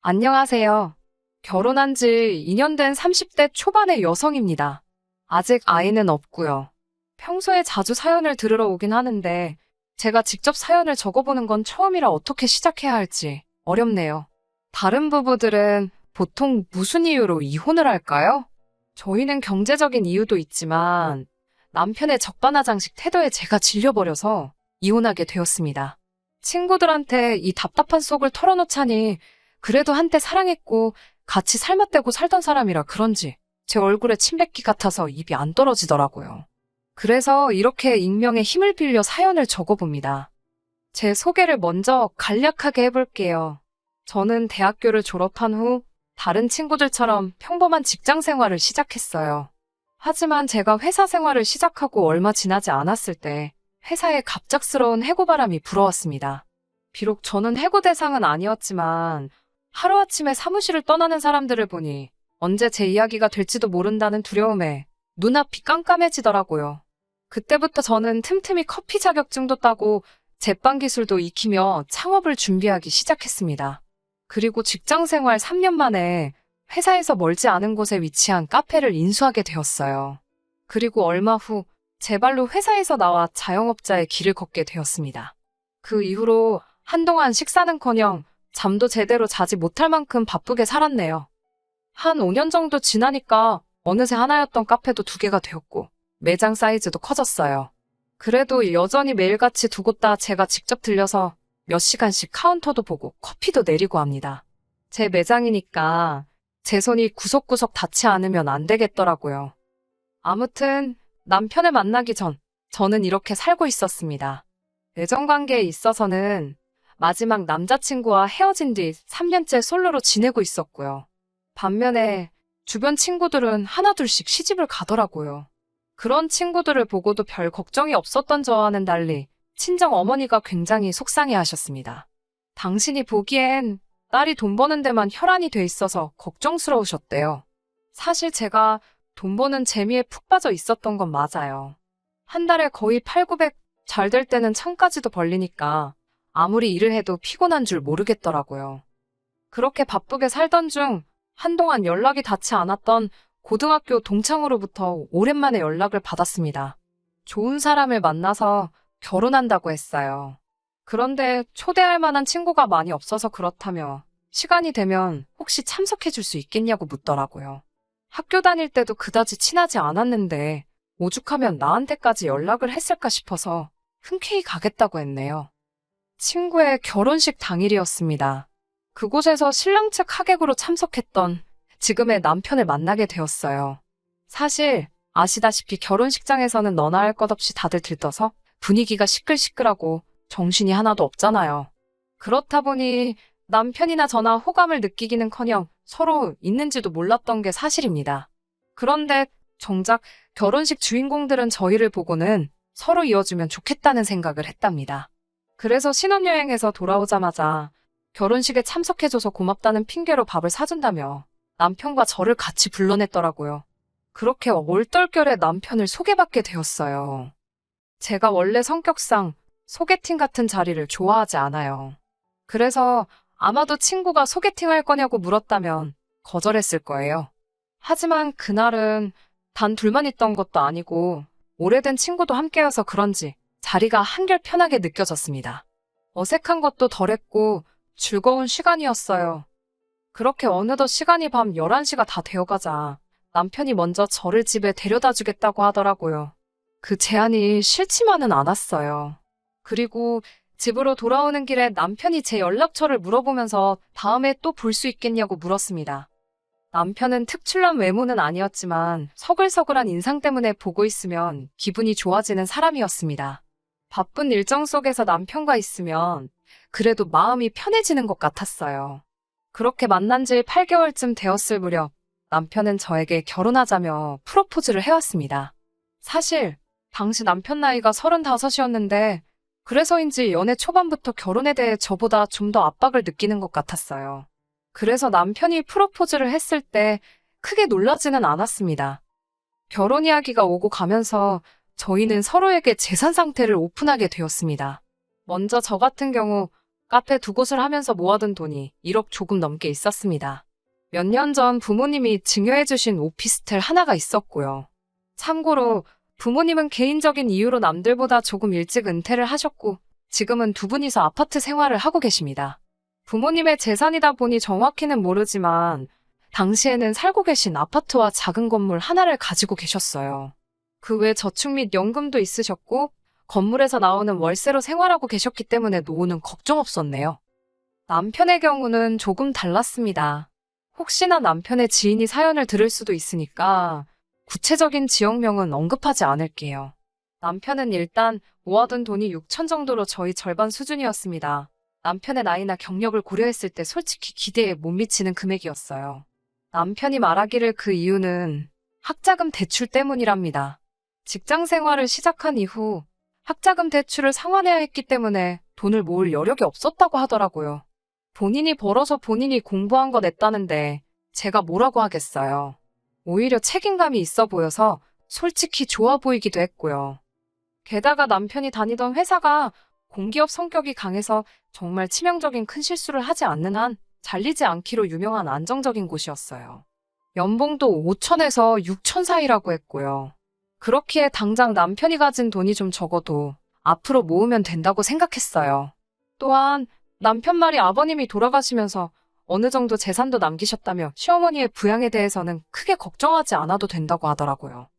안녕하세요. 결혼한 지 2년 된 30대 초반의 여성입니다. 아직 아이는 없고요. 평소에 자주 사연을 들으러 오긴 하는데 제가 직접 사연을 적어보는 건 처음이라 어떻게 시작해야 할지 어렵네요. 다른 부부들은 보통 무슨 이유로 이혼을 할까요? 저희는 경제적인 이유도 있지만 남편의 적반하장식 태도에 제가 질려버려서 이혼하게 되었습니다. 친구들한테 이 답답한 속을 털어놓자니 그래도 한때 사랑했고 같이 삶아떼고 살던 사람이라 그런지 제 얼굴에 침 뱉기 같아서 입이 안 떨어지더라고요. 그래서 이렇게 익명의 힘을 빌려 사연을 적어봅니다. 제 소개를 먼저 간략하게 해볼게요. 저는 대학교를 졸업한 후 다른 친구들처럼 평범한 직장 생활을 시작했어요. 하지만 제가 회사 생활을 시작하고 얼마 지나지 않았을 때 회사에 갑작스러운 해고바람이 불어왔습니다. 비록 저는 해고 대상은 아니었지만 하루아침에 사무실을 떠나는 사람들을 보니 언제 제 이야기가 될지도 모른다는 두려움에 눈앞이 깜깜해지더라고요. 그때부터 저는 틈틈이 커피 자격증도 따고 제빵 기술도 익히며 창업을 준비하기 시작했습니다. 그리고 직장 생활 3년 만에 회사에서 멀지 않은 곳에 위치한 카페를 인수하게 되었어요. 그리고 얼마 후 제 발로 회사에서 나와 자영업자의 길을 걷게 되었습니다. 그 이후로 한동안 식사는커녕 잠도 제대로 자지 못할 만큼 바쁘게 살았네요. 한 5년 정도 지나니까 어느새 하나였던 카페도 2개가 되었고 매장 사이즈도 커졌어요. 그래도 여전히 매일같이 2곳 다 제가 직접 들려서 몇 시간씩 카운터도 보고 커피도 내리고 합니다. 제 매장이니까 제 손이 구석구석 닿지 않으면 안 되겠더라고요. 아무튼 남편을 만나기 전 저는 이렇게 살고 있었습니다. 애정관계에 있어서는 마지막 남자친구와 헤어진 뒤 3년째 솔로로 지내고 있었고요. 반면에 주변 친구들은 하나둘씩 시집을 가더라고요. 그런 친구들을 보고도 별 걱정이 없었던 저와는 달리 친정 어머니가 굉장히 속상해하셨습니다. 당신이 보기엔 딸이 돈 버는 데만 혈안이 돼 있어서 걱정스러우셨대요. 사실 제가 돈 버는 재미에 푹 빠져 있었던 건 맞아요. 한 달에 거의 800, 900, 잘 될 때는 1000까지도 벌리니까 아무리 일을 해도 피곤한 줄 모르겠더라고요. 그렇게 바쁘게 살던 중 한동안 연락이 닿지 않았던 고등학교 동창으로부터 오랜만에 연락을 받았습니다. 좋은 사람을 만나서 결혼한다고 했어요. 그런데 초대할 만한 친구가 많이 없어서 그렇다며 시간이 되면 혹시 참석해 줄 수 있겠냐고 묻더라고요. 학교 다닐 때도 그다지 친하지 않았는데 오죽하면 나한테까지 연락을 했을까 싶어서 흔쾌히 가겠다고 했네요. 친구의 결혼식 당일이었습니다. 그곳에서 신랑 측 하객으로 참석했던 지금의 남편을 만나게 되었어요. 사실 아시다시피 결혼식장에서는 너나 할 것 없이 다들 들떠서 분위기가 시끌시끌하고 정신이 하나도 없잖아요. 그렇다 보니 남편이나 저나 호감을 느끼기는커녕 서로 있는지도 몰랐던 게 사실입니다. 그런데 정작 결혼식 주인공들은 저희를 보고는 서로 이어주면 좋겠다는 생각을 했답니다. 그래서 신혼여행에서 돌아오자마자 결혼식에 참석해줘서 고맙다는 핑계로 밥을 사준다며 남편과 저를 같이 불러냈더라고요. 그렇게 얼떨결에 남편을 소개받게 되었어요. 제가 원래 성격상 소개팅 같은 자리를 좋아하지 않아요. 그래서 아마도 친구가 소개팅할 거냐고 물었다면 거절했을 거예요. 하지만 그날은 단 둘만 있던 것도 아니고 오래된 친구도 함께여서 그런지 자리가 한결 편하게 느껴졌습니다. 어색한 것도 덜했고 즐거운 시간이었어요. 그렇게 어느덧 시간이 밤 11시가 다 되어가자 남편이 먼저 저를 집에 데려다 주겠다고 하더라고요. 그 제안이 싫지만은 않았어요. 그리고 집으로 돌아오는 길에 남편이 제 연락처를 물어보면서 다음에 또 볼 수 있겠냐고 물었습니다. 남편은 특출난 외모는 아니었지만 서글서글한 인상 때문에 보고 있으면 기분이 좋아지는 사람이었습니다. 바쁜 일정 속에서 남편과 있으면 그래도 마음이 편해지는 것 같았어요. 그렇게 만난 지 8개월쯤 되었을 무렵 남편은 저에게 결혼하자며 프로포즈를 해왔습니다. 사실 당시 남편 나이가 35이었는데 그래서인지 연애 초반부터 결혼에 대해 저보다 좀 더 압박을 느끼는 것 같았어요. 그래서 남편이 프로포즈를 했을 때 크게 놀라지는 않았습니다. 결혼 이야기가 오고 가면서 저희는 서로에게 재산 상태를 오픈하게 되었습니다. 먼저 저 같은 경우 카페 두 곳을 하면서 모아둔 돈이 1억 조금 넘게 있었습니다. 몇 년 전 부모님이 증여해주신 오피스텔 하나가 있었고요. 참고로 부모님은 개인적인 이유로 남들보다 조금 일찍 은퇴를 하셨고 지금은 두 분이서 아파트 생활을 하고 계십니다. 부모님의 재산이다 보니 정확히는 모르지만 당시에는 살고 계신 아파트와 작은 건물 하나를 가지고 계셨어요. 그 외 저축 및 연금도 있으셨고 건물에서 나오는 월세로 생활하고 계셨기 때문에 노후는 걱정 없었네요. 남편의 경우는 조금 달랐습니다. 혹시나 남편의 지인이 사연을 들을 수도 있으니까 구체적인 지역명은 언급하지 않을게요. 남편은 일단 모아둔 돈이 6천 정도로 저희 절반 수준이었습니다. 남편의 나이나 경력을 고려했을 때 솔직히 기대에 못 미치는 금액이었어요. 남편이 말하기를 그 이유는 학자금 대출 때문이랍니다. 직장 생활을 시작한 이후 학자금 대출을 상환해야 했기 때문에 돈을 모을 여력이 없었다고 하더라고요. 본인이 벌어서 본인이 공부한 거 냈다는데 제가 뭐라고 하겠어요. 오히려 책임감이 있어 보여서 솔직히 좋아 보이기도 했고요. 게다가 남편이 다니던 회사가 공기업 성격이 강해서 정말 치명적인 큰 실수를 하지 않는 한 잘리지 않기로 유명한 안정적인 곳이었어요. 연봉도 5천에서 6천 사이라고 했고요. 그렇기에 당장 남편이 가진 돈이 좀 적어도 앞으로 모으면 된다고 생각했어요. 또한 남편 말이 아버님이 돌아가시면서 어느 정도 재산도 남기셨다며 시어머니의 부양에 대해서는 크게 걱정하지 않아도 된다고 하더라고요.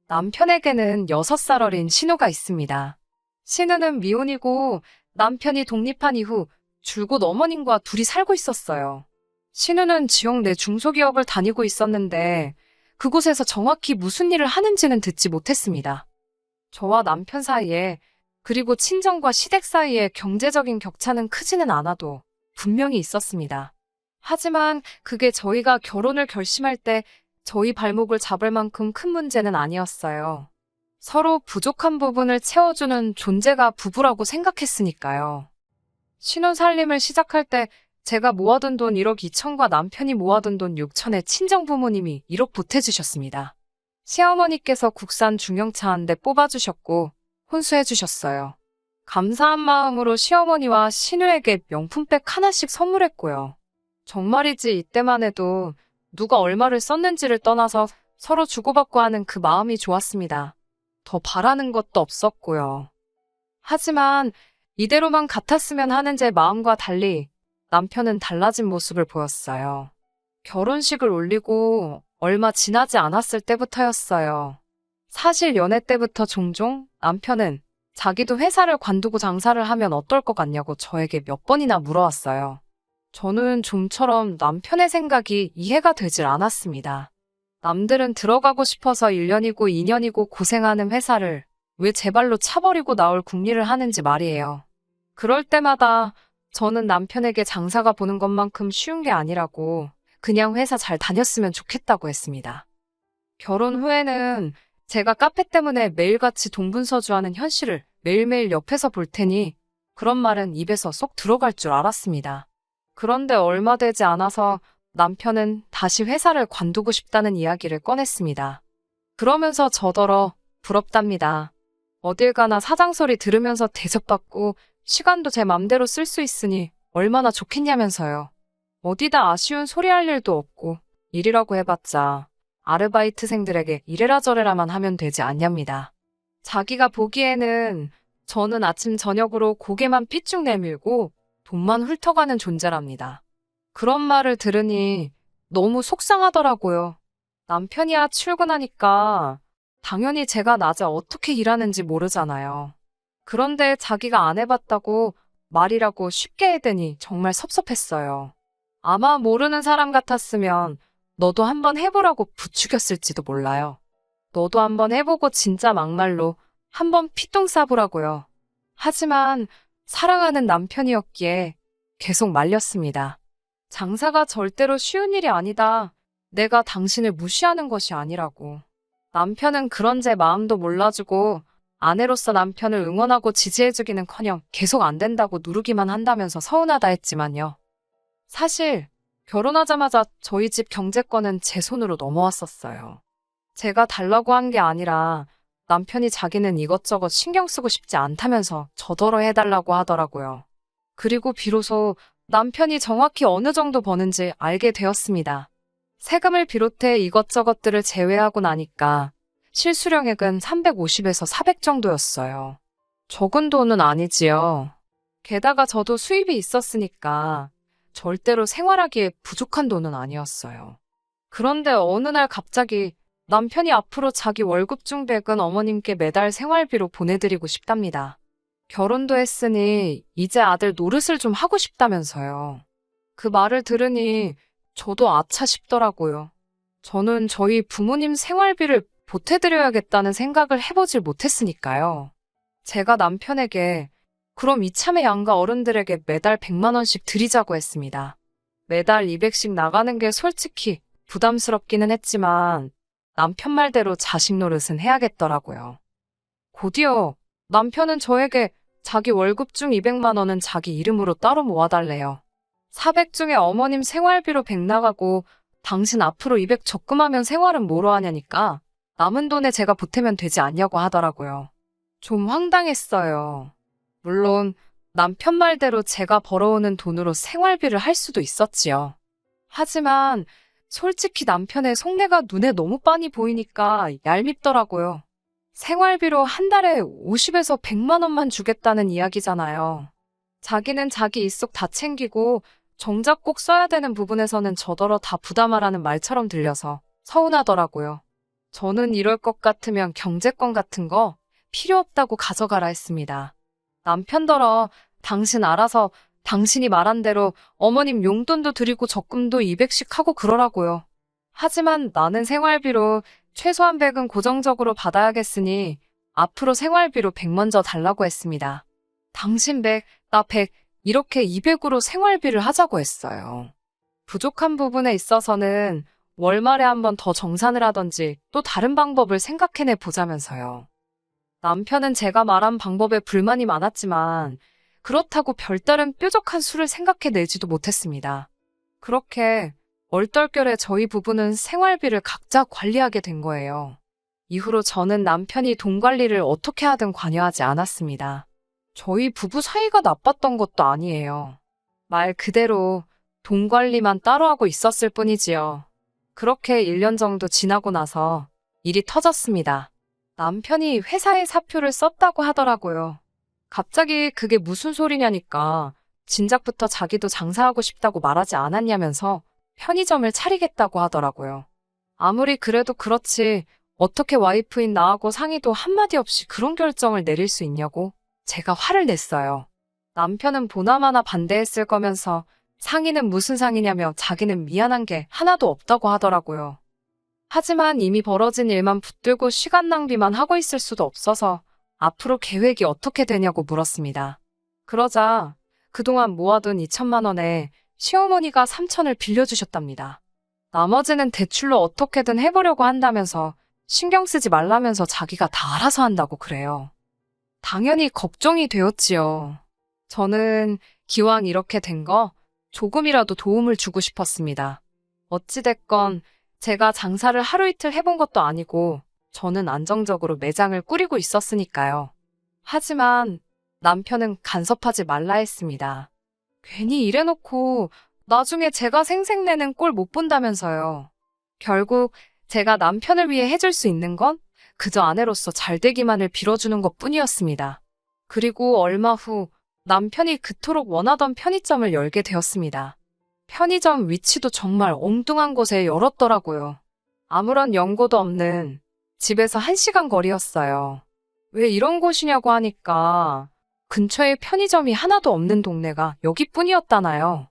남편에게는 6살 어린 신우가 있습니다. 신우는 미혼이고 남편이 독립한 이후 줄곧 어머님과 둘이 살고 있었어요. 신우는 지역 내 중소기업을 다니고 있었는데 그곳에서 정확히 무슨 일을 하는지는 듣지 못했습니다. 저와 남편 사이에 그리고 친정과 시댁 사이에 경제적인 격차는 크지는 않아도 분명히 있었습니다. 하지만 그게 저희가 결혼을 결심할 때 저희 발목을 잡을 만큼 큰 문제는 아니었어요. 서로 부족한 부분을 채워주는 존재가 부부라고 생각했으니까요. 신혼살림을 시작할 때 제가 모아둔 돈 1억 2천과 남편이 모아둔 돈 6천에 친정 부모님이 1억 보태주셨습니다. 시어머니께서 국산 중형차 한 대 뽑아주셨고 혼수해주셨어요. 감사한 마음으로 시어머니와 신우에게 명품백 하나씩 선물했고요. 정말이지 이때만 해도 누가 얼마를 썼는지를 떠나서 서로 주고받고 하는 그 마음이 좋았습니다. 더 바라는 것도 없었고요. 하지만 이대로만 같았으면 하는 제 마음과 달리 남편은 달라진 모습을 보였어요. 결혼식을 올리고 얼마 지나지 않았을 때부터였어요. 사실 연애 때부터 종종 남편은 자기도 회사를 관두고 장사를 하면 어떨 것 같냐고 저에게 몇 번이나 물어왔어요. 저는 좀처럼 남편의 생각이 이해가 되질 않았습니다. 남들은 들어가고 싶어서 1년이고 2년이고 고생하는 회사를 왜 제 발로 차버리고 나올 궁리를 하는지 말이에요. 그럴 때마다 저는 남편에게 장사가 보는 것만큼 쉬운 게 아니라고 그냥 회사 잘 다녔으면 좋겠다고 했습니다. 결혼 후에는 제가 카페 때문에 매일같이 동분서주하는 현실을 매일매일 옆에서 볼 테니 그런 말은 입에서 쏙 들어갈 줄 알았습니다. 그런데 얼마 되지 않아서 남편은 다시 회사를 관두고 싶다는 이야기를 꺼냈습니다. 그러면서 저더러 부럽답니다. 어딜 가나 사장 소리 들으면서 대접받고 시간도 제 맘대로 쓸 수 있으니 얼마나 좋겠냐면서요. 어디다 아쉬운 소리 할 일도 없고 일이라고 해봤자 아르바이트생들에게 이래라 저래라만 하면 되지 않냐입니다. 자기가 보기에는 저는 아침 저녁으로 고개만 삐쭉 내밀고 돈만 훑어가는 존재랍니다. 그런 말을 들으니 너무 속상하더라고요. 남편이야 출근하니까 당연히 제가 낮에 어떻게 일하는지 모르잖아요. 그런데 자기가 안 해봤다고 말이라고 쉽게 해대니 정말 섭섭했어요. 아마 모르는 사람 같았으면 너도 한번 해보라고 부추겼을지도 몰라요. 너도 한번 해보고 진짜 막말로 한번 피똥 싸보라고요. 하지만 사랑하는 남편이었기에 계속 말렸습니다. 장사가 절대로 쉬운 일이 아니다. 내가 당신을 무시하는 것이 아니라고. 남편은 그런 제 마음도 몰라주고 아내로서 남편을 응원하고 지지해주기는커녕 계속 안 된다고 누르기만 한다면서 서운하다 했지만요. 사실 결혼하자마자 저희 집 경제권은 제 손으로 넘어왔었어요. 제가 달라고 한 게 아니라 남편이 자기는 이것저것 신경 쓰고 싶지 않다면서 저더러 해달라고 하더라고요. 그리고 비로소 남편이 정확히 어느 정도 버는지 알게 되었습니다. 세금을 비롯해 이것저것들을 제외하고 나니까 실수령액은 350에서 400 정도였어요. 적은 돈은 아니지요. 게다가 저도 수입이 있었으니까 절대로 생활하기에 부족한 돈은 아니었어요. 그런데 어느 날 갑자기 남편이 앞으로 자기 월급 중 100은 어머님께 매달 생활비로 보내드리고 싶답니다. 결혼도 했으니 이제 아들 노릇을 좀 하고 싶다면서요. 그 말을 들으니 저도 아차 싶더라고요. 저는 저희 부모님 생활비를 보태드려야겠다는 생각을 해보질 못했으니까요. 제가 남편에게 그럼 이참에 양가 어른들에게 매달 100만 원씩 드리자고 했습니다. 매달 200씩 나가는 게 솔직히 부담스럽기는 했지만 남편 말대로 자식 노릇은 해야겠더라고요. 곧이어 남편은 저에게 자기 월급 중 200만 원은 자기 이름으로 따로 모아달래요. 400 중에 어머님 생활비로 100 나가고 당신 앞으로 200 적금하면 생활은 뭐로 하냐니까 남은 돈에 제가 보태면 되지 않냐고 하더라고요. 좀 황당했어요. 물론 남편 말대로 제가 벌어오는 돈으로 생활비를 할 수도 있었지요. 하지만 솔직히 남편의 속내가 눈에 너무 빤히 보이니까 얄밉더라고요. 생활비로 한 달에 50에서 100만 원만 주겠다는 이야기잖아요. 자기는 자기 일속 다 챙기고 정작 꼭 써야 되는 부분에서는 저더러 다 부담하라는 말처럼 들려서 서운하더라고요. 저는 이럴 것 같으면 경제권 같은 거 필요 없다고 가져가라 했습니다. 남편더러 당신 알아서 당신이 말한 대로 어머님 용돈도 드리고 적금도 200씩 하고 그러라고요. 하지만 나는 생활비로 최소한 100은 고정적으로 받아야겠으니 앞으로 생활비로 100 먼저 달라고 했습니다. 당신 100, 나 100, 이렇게 200으로 생활비를 하자고 했어요. 부족한 부분에 있어서는 월말에 한번 더 정산을 하던지 또 다른 방법을 생각해내 보자면서요. 남편은 제가 말한 방법에 불만이 많았지만 그렇다고 별다른 뾰족한 수를 생각해내지도 못했습니다. 그렇게 얼떨결에 저희 부부는 생활비를 각자 관리하게 된 거예요. 이후로 저는 남편이 돈 관리를 어떻게 하든 관여하지 않았습니다. 저희 부부 사이가 나빴던 것도 아니에요. 말 그대로 돈 관리만 따로 하고 있었을 뿐이지요. 그렇게 1년 정도 지나고 나서 일이 터졌습니다. 남편이 회사에 사표를 썼다고 하더라고요. 갑자기 그게 무슨 소리냐니까 진작부터 자기도 장사하고 싶다고 말하지 않았냐면서 편의점을 차리겠다고 하더라고요. 아무리 그래도 그렇지 어떻게 와이프인 나하고 상의도 한마디 없이 그런 결정을 내릴 수 있냐고 제가 화를 냈어요. 남편은 보나마나 반대했을 거면서 상의는 무슨 상의냐며 자기는 미안한 게 하나도 없다고 하더라고요. 하지만 이미 벌어진 일만 붙들고 시간 낭비만 하고 있을 수도 없어서 앞으로 계획이 어떻게 되냐고 물었습니다. 그러자 그동안 모아둔 2천만 원에 시어머니가 3천을 빌려주셨답니다. 나머지는 대출로 어떻게든 해보려고 한다면서 신경 쓰지 말라면서 자기가 다 알아서 한다고 그래요. 당연히 걱정이 되었지요. 저는 기왕 이렇게 된 거 조금이라도 도움을 주고 싶었습니다. 어찌됐건 제가 장사를 하루 이틀 해본 것도 아니고 저는 안정적으로 매장을 꾸리고 있었으니까요. 하지만 남편은 간섭하지 말라 했습니다. 괜히 이래놓고 나중에 제가 생색내는 꼴 못 본다면서요. 결국 제가 남편을 위해 해줄 수 있는 건 그저 아내로서 잘되기만을 빌어주는 것뿐이었습니다. 그리고 얼마 후 남편이 그토록 원하던 편의점을 열게 되었습니다. 편의점 위치도 정말 엉뚱한 곳에 열었더라고요. 아무런 연고도 없는 집에서 1시간 거리였어요. 왜 이런 곳이냐고 하니까 근처에 편의점이 하나도 없는 동네가 여기뿐이었다나요.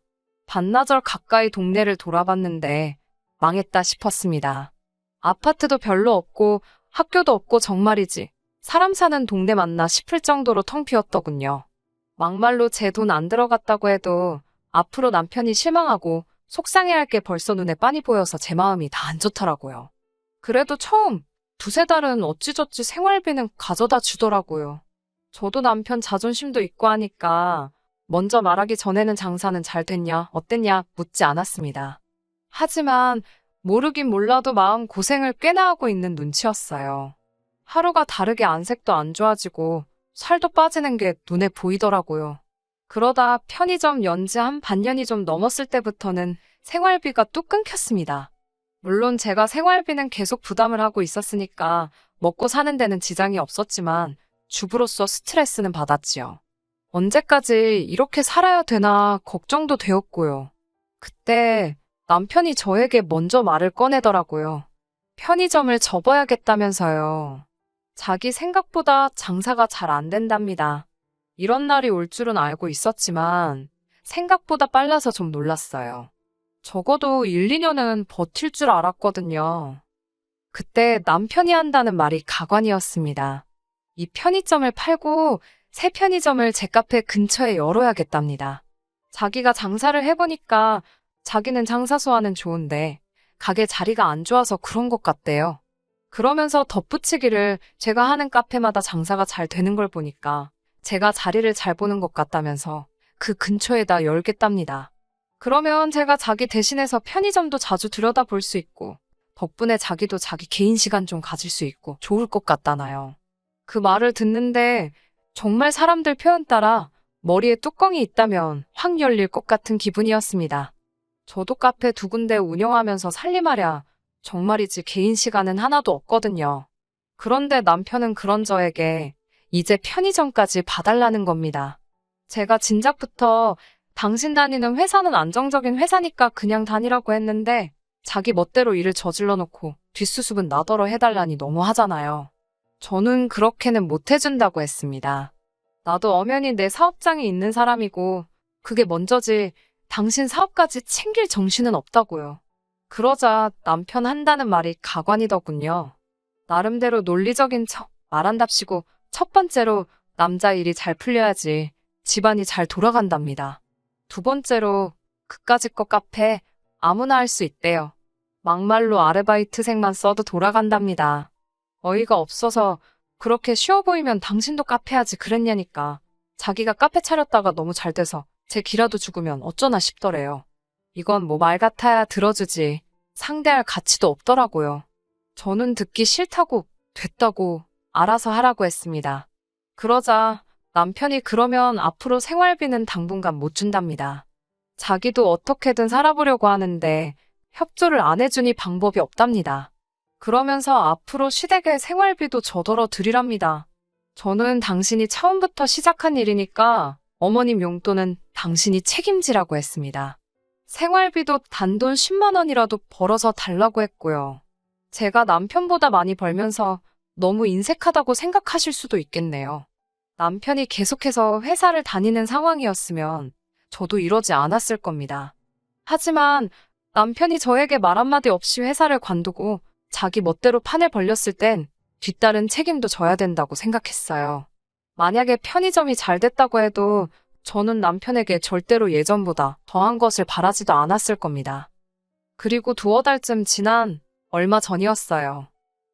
반나절 가까이 동네를 돌아봤는데 망했다 싶었습니다. 아파트도 별로 없고 학교도 없고 정말이지 사람 사는 동네 맞나 싶을 정도로 텅 비었더군요. 막말로 제 돈 안 들어갔다고 해도 앞으로 남편이 실망하고 속상해할 게 벌써 눈에 빤히 보여서 제 마음이 다 안 좋더라고요. 그래도 처음 2~3달은 어찌저찌 생활비는 가져다 주더라고요. 저도 남편 자존심도 있고 하니까 먼저 말하기 전에는 장사는 잘 됐냐, 어땠냐 묻지 않았습니다. 하지만 모르긴 몰라도 마음 고생을 꽤나 하고 있는 눈치였어요. 하루가 다르게 안색도 안 좋아지고 살도 빠지는 게 눈에 보이더라고요. 그러다 편의점 연지 한 반년이 좀 넘었을 때부터는 생활비가 뚝 끊겼습니다. 물론 제가 생활비는 계속 부담을 하고 있었으니까 먹고 사는 데는 지장이 없었지만 주부로서 스트레스는 받았지요. 언제까지 이렇게 살아야 되나 걱정도 되었고요. 그때 남편이 저에게 먼저 말을 꺼내더라고요. 편의점을 접어야겠다면서요. 자기 생각보다 장사가 잘 안 된답니다. 이런 날이 올 줄은 알고 있었지만 생각보다 빨라서 좀 놀랐어요. 적어도 1, 2년은 버틸 줄 알았거든요. 그때 남편이 한다는 말이 가관이었습니다. 이 편의점을 팔고 새 편의점을 제 카페 근처에 열어야겠답니다. 자기가 장사를 해보니까 자기는 장사 수완은 좋은데 가게 자리가 안 좋아서 그런 것 같대요. 그러면서 덧붙이기를 제가 하는 카페마다 장사가 잘 되는 걸 보니까 제가 자리를 잘 보는 것 같다면서 그 근처에다 열겠답니다. 그러면 제가 자기 대신해서 편의점도 자주 들여다볼 수 있고 덕분에 자기도 자기 개인 시간 좀 가질 수 있고 좋을 것 같다나요. 그 말을 듣는데 정말 사람들 표현 따라 머리에 뚜껑이 있다면 확 열릴 것 같은 기분이었습니다. 저도 카페 2군데 운영하면서 살림하랴 정말이지 개인 시간은 하나도 없거든요. 그런데 남편은 그런 저에게 이제 편의점까지 봐달라는 겁니다. 제가 진작부터 당신 다니는 회사는 안정적인 회사니까 그냥 다니라고 했는데 자기 멋대로 일을 저질러 놓고 뒷수습은 나더러 해달라니 너무하잖아요. 저는 그렇게는 못 해준다고 했습니다. 나도 엄연히 내 사업장이 있는 사람이고 그게 먼저지 당신 사업까지 챙길 정신은 없다고요. 그러자 남편 한다는 말이 가관이더군요. 나름대로 논리적인 척 말한답시고 첫 번째로 남자 일이 잘 풀려야지 집안이 잘 돌아간답니다. 두 번째로 그까짓 거 카페 아무나 할 수 있대요. 막말로 아르바이트생만 써도 돌아간답니다. 어이가 없어서 그렇게 쉬워 보이면 당신도 카페 하지 그랬냐니까. 자기가 카페 차렸다가 너무 잘 돼서 제 기라도 죽으면 어쩌나 싶더래요. 이건 뭐 말 같아야 들어주지 상대할 가치도 없더라고요. 저는 듣기 싫다고 됐다고 알아서 하라고 했습니다. 그러자 남편이 그러면 앞으로 생활비는 당분간 못 준답니다. 자기도 어떻게든 살아보려고 하는데 협조를 안 해주니 방법이 없답니다. 그러면서 앞으로 시댁에 생활비도 저더러 드리랍니다. 저는 당신이 처음부터 시작한 일이니까 어머님 용돈은 당신이 책임지라고 했습니다. 생활비도 단돈 10만 원이라도 벌어서 달라고 했고요. 제가 남편보다 많이 벌면서 너무 인색하다고 생각하실 수도 있겠네요. 남편이 계속해서 회사를 다니는 상황이었으면 저도 이러지 않았을 겁니다. 하지만 남편이 저에게 말 한마디 없이 회사를 관두고 자기 멋대로 판을 벌렸을 땐 뒤따른 책임도 져야 된다고 생각했어요. 만약에 편의점이 잘 됐다고 해도 저는 남편에게 절대로 예전보다 더한 것을 바라지도 않았을 겁니다. 그리고 2달쯤 지난 얼마 전이었어요.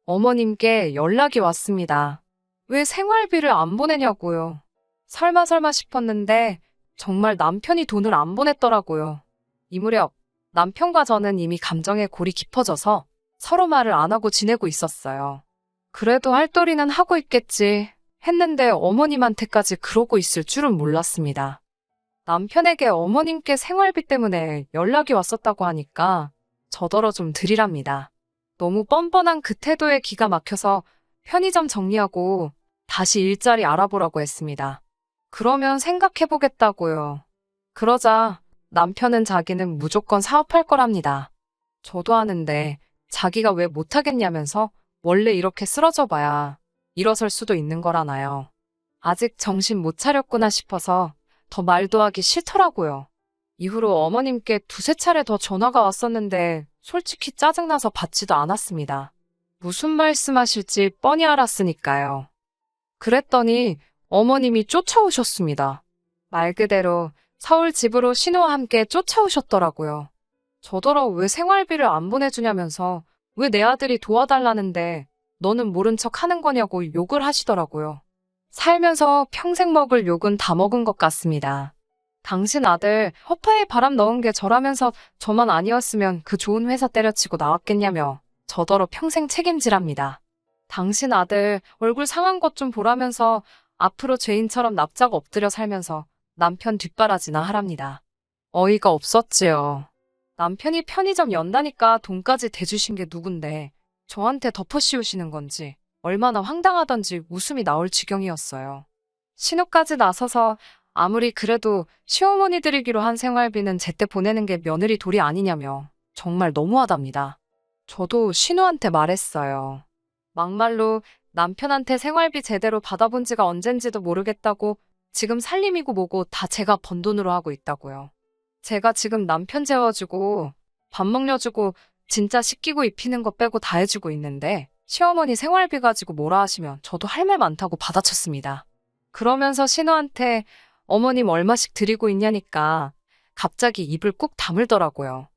어머님께 연락이 왔습니다. 왜 생활비를 안 보내냐고요. 설마 싶었는데 정말 남편이 돈을 안 보냈더라고요. 이 무렵 남편과 저는 이미 감정에 골이 깊어져서 서로 말을 안 하고 지내고 있었어요. 그래도 할 도리는 하고 있겠지 했는데 어머님한테까지 그러고 있을 줄은 몰랐습니다. 남편에게 어머님께 생활비 때문에 연락이 왔었다고 하니까 저더러 좀 드리랍니다. 너무 뻔뻔한 그 태도에 기가 막혀서 편의점 정리하고 다시 일자리 알아보라고 했습니다. 그러면 생각해보겠다고요. 그러자 남편은 자기는 무조건 사업할 거랍니다. 저도 하는데 자기가 왜 못하겠냐면서 원래 이렇게 쓰러져 봐야 일어설 수도 있는 거라나요. 아직 정신 못 차렸구나 싶어서 더 말도 하기 싫더라고요. 이후로 어머님께 2~3차례 더 전화가 왔었는데 솔직히 짜증나서 받지도 않았습니다. 무슨 말씀하실지 뻔히 알았으니까요. 그랬더니 어머님이 쫓아오셨습니다. 말 그대로 서울 집으로 신우와 함께 쫓아오셨더라고요. 저더러 왜 생활비를 안 보내주냐면서 왜 내 아들이 도와달라는데 너는 모른 척 하는 거냐고 욕을 하시더라고요. 살면서 평생 먹을 욕은 다 먹은 것 같습니다. 당신 아들 허파에 바람 넣은 게 저라면서 저만 아니었으면 그 좋은 회사 때려치고 나왔겠냐며 저더러 평생 책임지랍니다. 당신 아들 얼굴 상한 것 좀 보라면서 앞으로 죄인처럼 납작 엎드려 살면서 남편 뒷바라지나 하랍니다. 어이가 없었지요. 남편이 편의점 연다니까 돈까지 대주신 게 누군데 저한테 덮어씌우시는 건지 얼마나 황당하던지 웃음이 나올 지경이었어요. 신호까지 나서서 아무리 그래도 시어머니 드리기로 한 생활비는 제때 보내는 게 며느리 도리 아니냐며 정말 너무하답니다. 저도 신우한테 말했어요. 막말로 남편한테 생활비 제대로 받아본 지가 언젠지도 모르겠다고 지금 살림이고 뭐고 다 제가 번 돈으로 하고 있다고요. 제가 지금 남편 재워주고 밥 먹여주고 진짜 씻기고 입히는 거 빼고 다 해주고 있는데 시어머니 생활비 가지고 뭐라 하시면 저도 할 말 많다고 받아쳤습니다. 그러면서 신우한테 어머님 얼마씩 드리고 있냐니까 갑자기 입을 꾹 다물더라고요.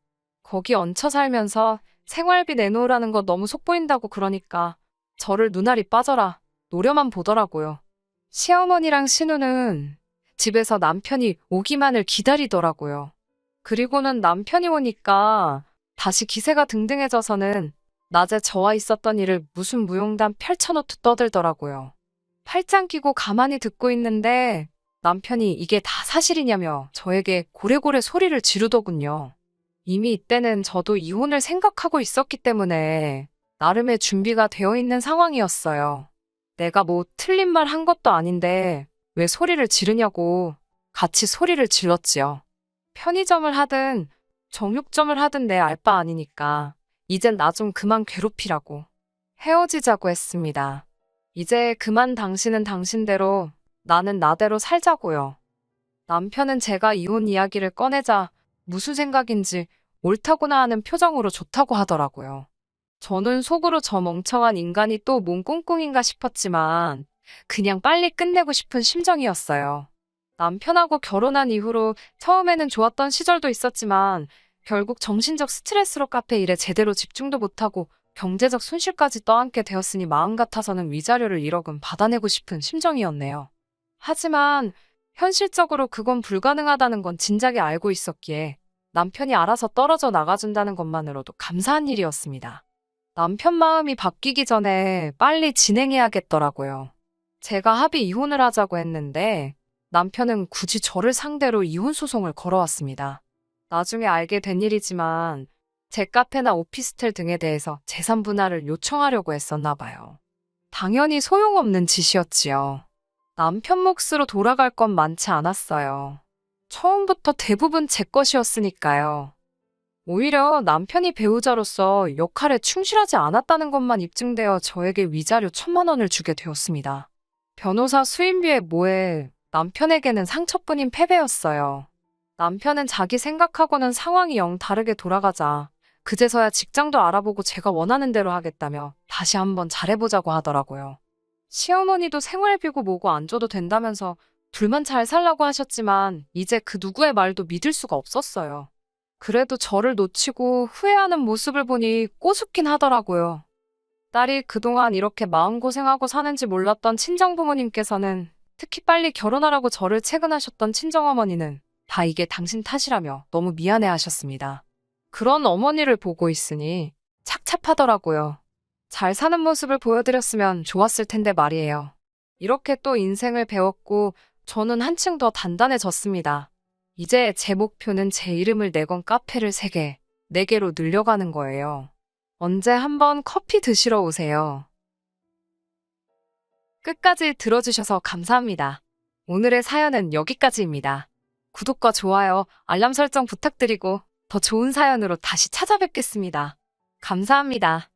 거기 얹혀 살면서 생활비 내놓으라는 거 너무 속보인다고 그러니까 저를 눈알이 빠져라 노려만 보더라고요. 시어머니랑 신우는 집에서 남편이 오기만을 기다리더라고요. 그리고는 남편이 오니까 다시 기세가 등등해져서는 낮에 저와 있었던 일을 무슨 무용담 펼쳐놓듯 떠들더라고요. 팔짱 끼고 가만히 듣고 있는데 남편이 이게 다 사실이냐며 저에게 고래고래 소리를 지르더군요. 이미 이때는 저도 이혼을 생각하고 있었기 때문에 나름의 준비가 되어 있는 상황이었어요. 내가 뭐 틀린 말 한 것도 아닌데 왜 소리를 지르냐고 같이 소리를 질렀지요. 편의점을 하든 정육점을 하든 내 알 바 아니니까 이젠 나 좀 그만 괴롭히라고 헤어지자고 했습니다. 이제 그만 당신은 당신대로 나는 나대로 살자고요. 남편은 제가 이혼 이야기를 꺼내자 무슨 생각인지 옳다구나 하는 표정으로 좋다고 하더라고요. 저는 속으로 저 멍청한 인간이 또 뭔 꿍꿍인가 싶었지만 그냥 빨리 끝내고 싶은 심정이었어요. 남편하고 결혼한 이후로 처음에는 좋았던 시절도 있었지만 결국 정신적 스트레스로 카페 일에 제대로 집중도 못하고 경제적 손실까지 떠안게 되었으니 마음 같아서는 위자료를 1억은 받아내고 싶은 심정이었네요. 하지만 현실적으로 그건 불가능하다는 건 진작에 알고 있었기에 남편이 알아서 떨어져 나가준다는 것만으로도 감사한 일이었습니다. 남편 마음이 바뀌기 전에 빨리 진행해야겠더라고요. 제가 합의 이혼을 하자고 했는데 남편은 굳이 저를 상대로 이혼 소송을 걸어왔습니다. 나중에 알게 된 일이지만 제 카페나 오피스텔 등에 대해서 재산 분할을 요청하려고 했었나 봐요. 당연히 소용없는 짓이었지요. 남편 몫으로 돌아갈 건 많지 않았어요. 처음부터 대부분 제 것이었으니까요. 오히려 남편이 배우자로서 역할에 충실하지 않았다는 것만 입증되어 저에게 위자료 1,000만 원을 주게 되었습니다. 변호사 수임비에 뭐에 남편에게는 상처뿐인 패배였어요. 남편은 자기 생각하고는 상황이 영 다르게 돌아가자 그제서야 직장도 알아보고 제가 원하는 대로 하겠다며 다시 한번 잘해보자고 하더라고요. 시어머니도 생활비고 뭐고 안 줘도 된다면서 둘만 잘 살라고 하셨지만 이제 그 누구의 말도 믿을 수가 없었어요. 그래도 저를 놓치고 후회하는 모습을 보니 꼬숩긴 하더라고요. 딸이 그동안 이렇게 마음고생하고 사는지 몰랐던 친정부모님께서는 특히 빨리 결혼하라고 저를 채근하셨던 친정어머니는 다 이게 당신 탓이라며 너무 미안해 하셨습니다. 그런 어머니를 보고 있으니 착잡하더라고요. 잘 사는 모습을 보여드렸으면 좋았을 텐데 말이에요. 이렇게 또 인생을 배웠고 저는 한층 더 단단해졌습니다. 이제 제 목표는 제 이름을 내건 카페를 3개, 4개로 늘려가는 거예요. 언제 한번 커피 드시러 오세요. 끝까지 들어주셔서 감사합니다. 오늘의 사연은 여기까지입니다. 구독과 좋아요, 알람 설정 부탁드리고 더 좋은 사연으로 다시 찾아뵙겠습니다. 감사합니다.